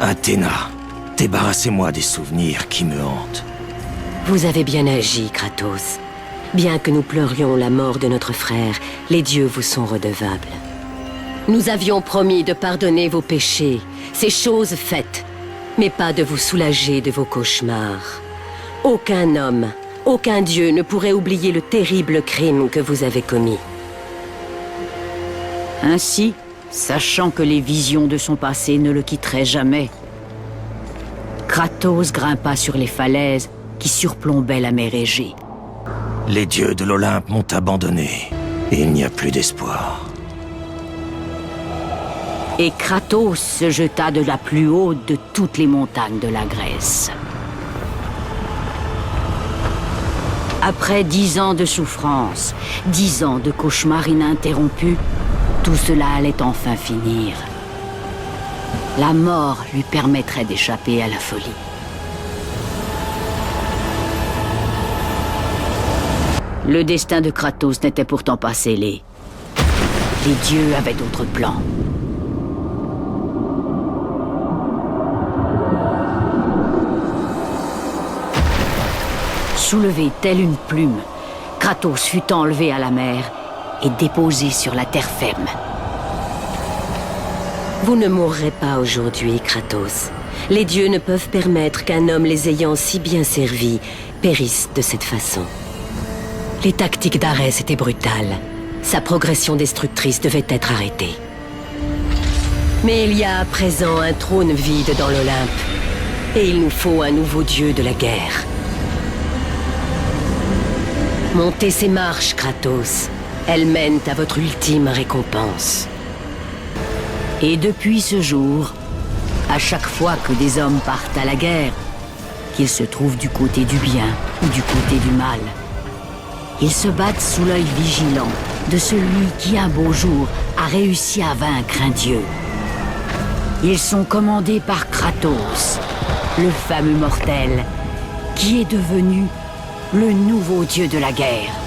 Athéna, débarrassez-moi des souvenirs qui me hantent. Vous avez bien agi, Kratos. Bien que nous pleurions la mort de notre frère, les dieux vous sont redevables. Nous avions promis de pardonner vos péchés, ces choses faites, mais pas de vous soulager de vos cauchemars. Aucun homme, aucun dieu ne pourrait oublier le terrible crime que vous avez commis. Ainsi, sachant que les visions de son passé ne le quitteraient jamais, Kratos grimpa sur les falaises qui surplombaient la mer Égée. Les dieux de l'Olympe m'ont abandonné, et il n'y a plus d'espoir. Et Kratos se jeta de la plus haute de toutes les montagnes de la Grèce. Après 10 ans de souffrance, 10 ans de cauchemars ininterrompus, tout cela allait enfin finir. La mort lui permettrait d'échapper à la folie. Le destin de Kratos n'était pourtant pas scellé. Les dieux avaient d'autres plans. Soulevé tel une plume, Kratos fut enlevé à la mer et déposé sur la terre ferme. Vous ne mourrez pas aujourd'hui, Kratos. Les dieux ne peuvent permettre qu'un homme les ayant si bien servis périsse de cette façon. Les tactiques d'Arès étaient brutales. Sa progression destructrice devait être arrêtée. Mais il y a à présent un trône vide dans l'Olympe. Et il nous faut un nouveau dieu de la guerre. Montez ces marches, Kratos. Elles mènent à votre ultime récompense. Et depuis ce jour, à chaque fois que des hommes partent à la guerre, qu'ils se trouvent du côté du bien ou du côté du mal, ils se battent sous l'œil vigilant de celui qui, un beau jour, a réussi à vaincre un dieu. Ils sont commandés par Kratos, le fameux mortel, qui est devenu le nouveau dieu de la guerre.